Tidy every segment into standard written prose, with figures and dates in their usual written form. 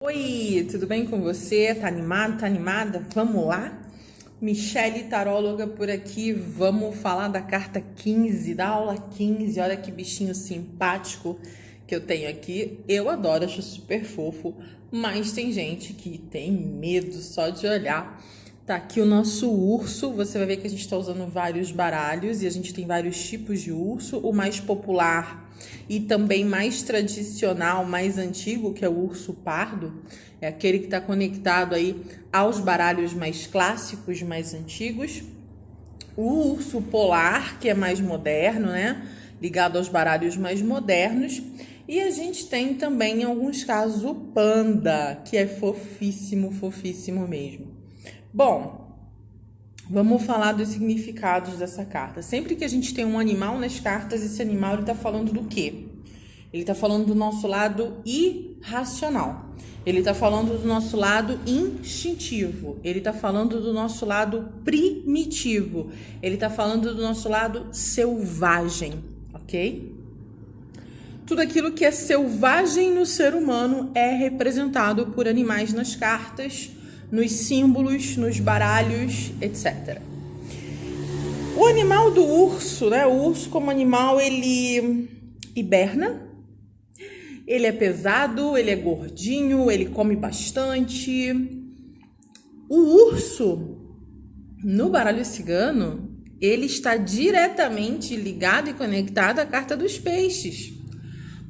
Oi, tudo bem com você? Tá animado? Tá animada? Vamos lá? Michele Taróloga por aqui. Vamos falar da carta 15, da aula 15. Olha que bichinho simpático que eu tenho aqui. Eu adoro, acho super fofo, mas tem gente que tem medo só de olhar. Tá aqui o nosso urso. Você vai ver que a gente está usando vários baralhos e a gente tem vários tipos de urso. O mais popular e também mais tradicional, mais antigo, que é o urso pardo, é aquele que está conectado aí aos baralhos mais clássicos, mais antigos. O urso polar, que é mais moderno, né? Ligado aos baralhos mais modernos. E a gente tem também, em alguns casos, o panda, que é fofíssimo, fofíssimo mesmo. Bom, vamos falar dos significados dessa carta. Sempre que a gente tem um animal nas cartas, esse animal ele está falando do quê? Ele está falando do nosso lado irracional. Ele está falando do nosso lado instintivo. Ele está falando do nosso lado primitivo. Ele está falando do nosso lado selvagem, ok? Tudo aquilo que é selvagem no ser humano é representado por animais nas cartas, nos símbolos, nos baralhos, etc. O animal do urso, né? O urso como animal, ele hiberna, ele é pesado, ele é gordinho, ele come bastante. O urso, no baralho cigano, ele está diretamente ligado e conectado à carta dos peixes.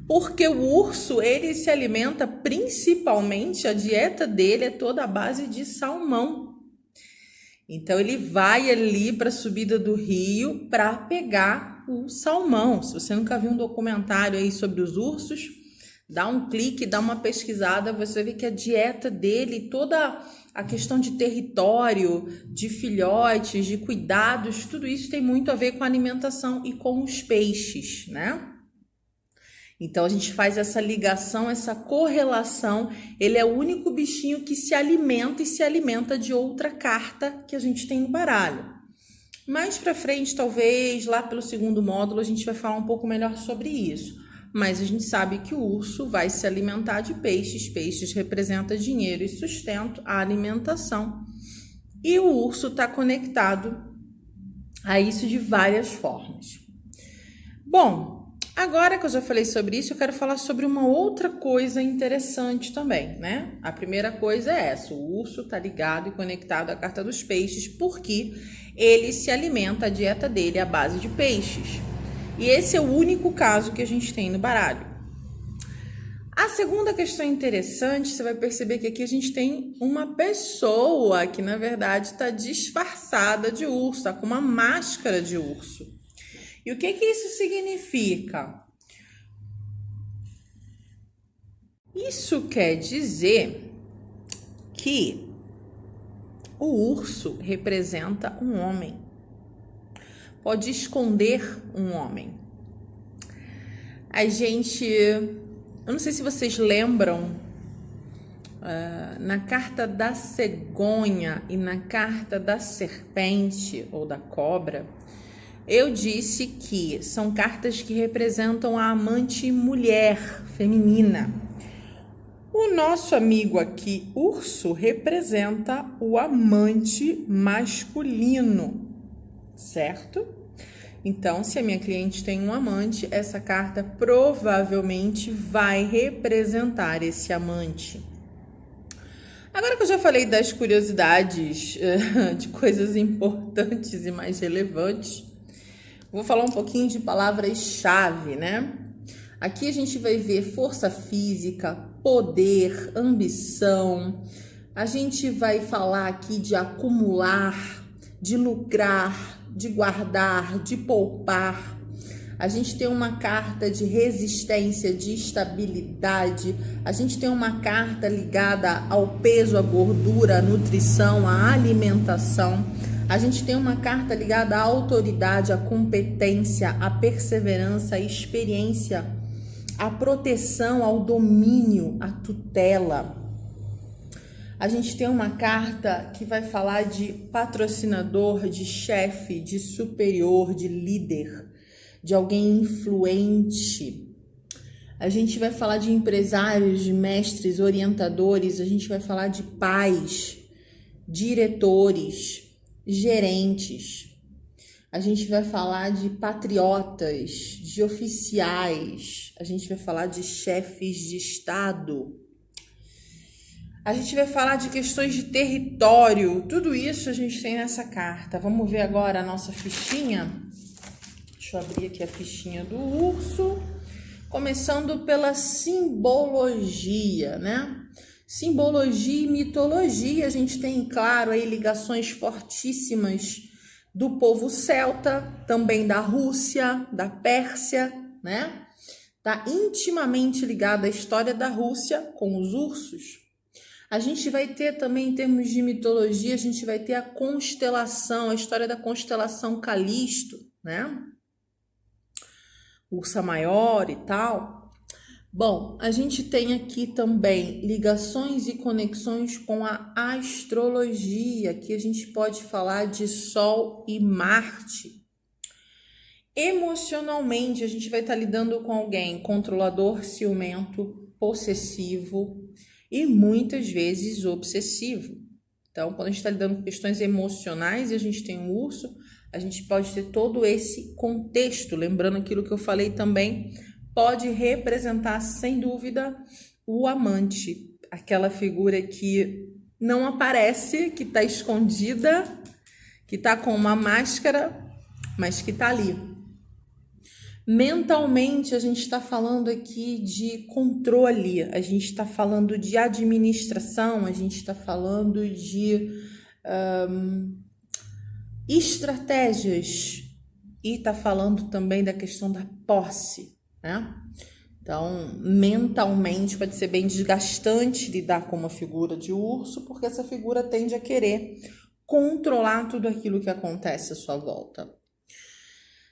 Porque o urso, ele se alimenta principalmente, a dieta dele é toda a base de salmão. Então, ele vai ali para a subida do rio para pegar o salmão. Se você nunca viu um documentário aí sobre os ursos, dá um clique, dá uma pesquisada, você vai ver que a dieta dele, toda a questão de território, de filhotes, de cuidados, tudo isso tem muito a ver com a alimentação e com os peixes, né? Então, a gente faz essa ligação, essa correlação. Ele é o único bichinho que se alimenta e se alimenta de outra carta que a gente tem no baralho. Mais pra frente, talvez, lá pelo segundo módulo, a gente vai falar um pouco melhor sobre isso. Mas a gente sabe que o urso vai se alimentar de peixes. Peixes representa dinheiro e sustento, a alimentação. E o urso está conectado a isso de várias formas. Bom, agora que eu já falei sobre isso, eu quero falar sobre uma outra coisa interessante também, né? A primeira coisa é essa: o urso está ligado e conectado à carta dos peixes porque ele se alimenta, a dieta dele é à base de peixes. E esse é o único caso que a gente tem no baralho. A segunda questão interessante, você vai perceber que aqui a gente tem uma pessoa que, na verdade, está disfarçada de urso, está com uma máscara de urso. E o que isso significa? Isso quer dizer que o urso representa um homem. Pode esconder um homem. Eu não sei se vocês lembram, na carta da cegonha e na carta da serpente ou da cobra, eu disse que são cartas que representam a amante mulher feminina. O nosso amigo aqui, urso, representa o amante masculino, certo? Então, se a minha cliente tem um amante, essa carta provavelmente vai representar esse amante. Agora que eu já falei das curiosidades, de coisas importantes e mais relevantes, vou falar um pouquinho de palavras-chave, né? Aqui a gente vai ver força física, poder, ambição. A gente vai falar aqui de acumular, de lucrar, de guardar, de poupar. A gente tem uma carta de resistência, de estabilidade. A gente tem uma carta ligada ao peso, à gordura, à nutrição, à alimentação. A gente tem uma carta ligada à autoridade, à competência, à perseverança, à experiência, à proteção, ao domínio, à tutela. A gente tem uma carta que vai falar de patrocinador, de chefe, de superior, de líder, de alguém influente. A gente vai falar de empresários, de mestres, orientadores, a gente vai falar de pais, diretores, gerentes. A gente vai falar de patriotas, de oficiais, a gente vai falar de chefes de estado. A gente vai falar de questões de território, tudo isso a gente tem nessa carta. Vamos ver agora a nossa fichinha. Deixa eu abrir aqui a fichinha do urso. Começando pela simbologia, né? Simbologia e mitologia, a gente tem, claro, aí ligações fortíssimas do povo celta, também da Rússia, da Pérsia, né? Está intimamente ligada à história da Rússia com os ursos. A gente vai ter também, em termos de mitologia, a gente vai ter a constelação, a história da constelação Calisto, né? Ursa Maior e tal. Bom, a gente tem aqui também ligações e conexões com a astrologia, que a gente pode falar de Sol e Marte. Emocionalmente, a gente vai estar lidando com alguém controlador, ciumento, possessivo e muitas vezes obsessivo. Então, quando a gente está lidando com questões emocionais e a gente tem um urso, a gente pode ter todo esse contexto. Lembrando aquilo que eu falei também, pode representar, sem dúvida, o amante. Aquela figura que não aparece, que está escondida, que está com uma máscara, mas que está ali. Mentalmente, a gente está falando aqui de controle, a gente está falando de administração, a gente está falando de estratégias e está falando também da questão da posse, né? Então, mentalmente pode ser bem desgastante lidar com uma figura de urso, porque essa figura tende a querer controlar tudo aquilo que acontece à sua volta.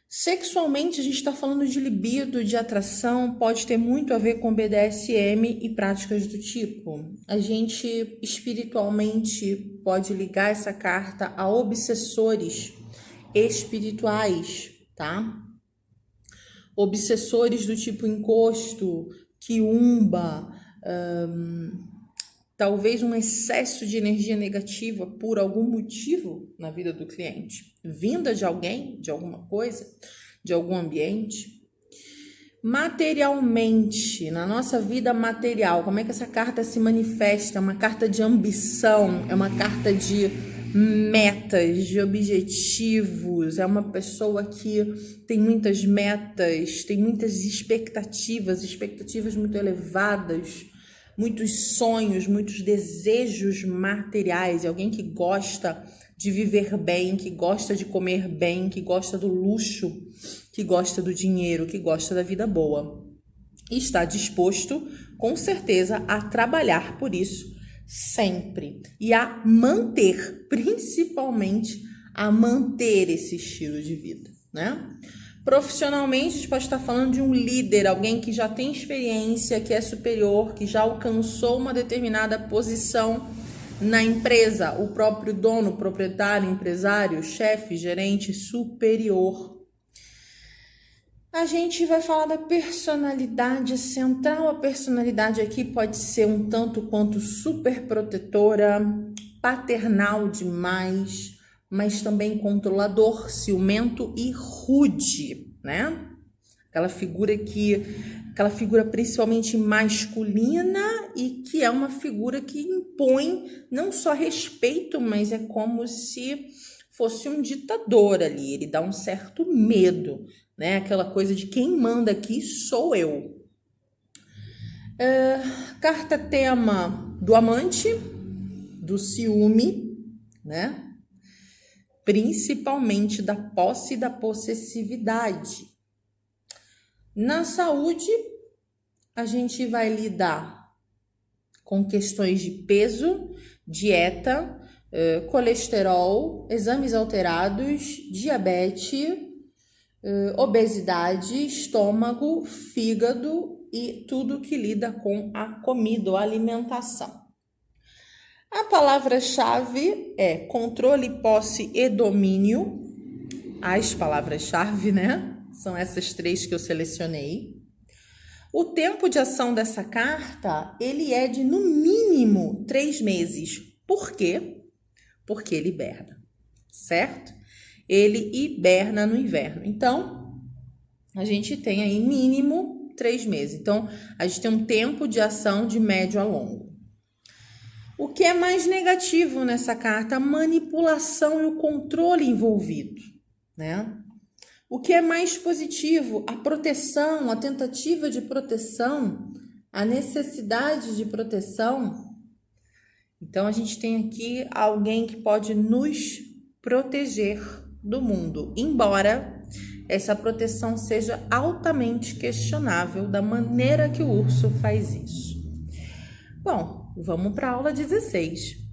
Sexualmente, a gente está falando de libido, de atração, pode ter muito a ver com BDSM e práticas do tipo. A gente espiritualmente pode ligar essa carta a obsessores espirituais, tá? Obsessores do tipo encosto, quiumba, talvez um excesso de energia negativa por algum motivo na vida do cliente, vinda de alguém, de alguma coisa, de algum ambiente. Materialmente, na nossa vida material, como é que essa carta se manifesta? É uma carta de ambição, é uma carta de metas, de objetivos, é uma pessoa que tem muitas metas, tem muitas expectativas muito elevadas, muitos sonhos, muitos desejos materiais, é alguém que gosta de viver bem, que gosta de comer bem, que gosta do luxo, que gosta do dinheiro, que gosta da vida boa. E está disposto, com certeza, a trabalhar por isso sempre e a manter, principalmente a manter esse estilo de vida, né? Profissionalmente, a gente pode estar falando de um líder, alguém que já tem experiência, que é superior, que já alcançou uma determinada posição na empresa, o próprio dono, proprietário, empresário, chefe, gerente, superior. A gente vai falar da personalidade central. A personalidade aqui pode ser um tanto quanto super protetora, paternal demais, mas também controlador, ciumento e rude, né? Aquela figura principalmente masculina e que é uma figura que impõe não só respeito, mas é como se fosse um ditador ali, ele dá um certo medo, né? Aquela coisa de quem manda aqui sou eu. Carta tema do amante, do ciúme, né? Principalmente da posse e da possessividade. Na saúde, a gente vai lidar com questões de peso, dieta, colesterol, exames alterados, diabetes, obesidade, estômago, fígado e tudo que lida com a comida ou alimentação. A palavra-chave é controle, posse e domínio. As palavras-chave, né? São essas três que eu selecionei. O tempo de ação dessa carta, ele é de no mínimo 3 meses. Por quê? Porque ele hiberna, certo? Ele hiberna no inverno. Então, a gente tem aí mínimo 3 meses. Então, a gente tem um tempo de ação de médio a longo. O que é mais negativo nessa carta? A manipulação e o controle envolvido, né? O que é mais positivo? A proteção, a tentativa de proteção, a necessidade de proteção. Então, a gente tem aqui alguém que pode nos proteger do mundo, embora essa proteção seja altamente questionável da maneira que o urso faz isso. Bom, vamos para a aula 16.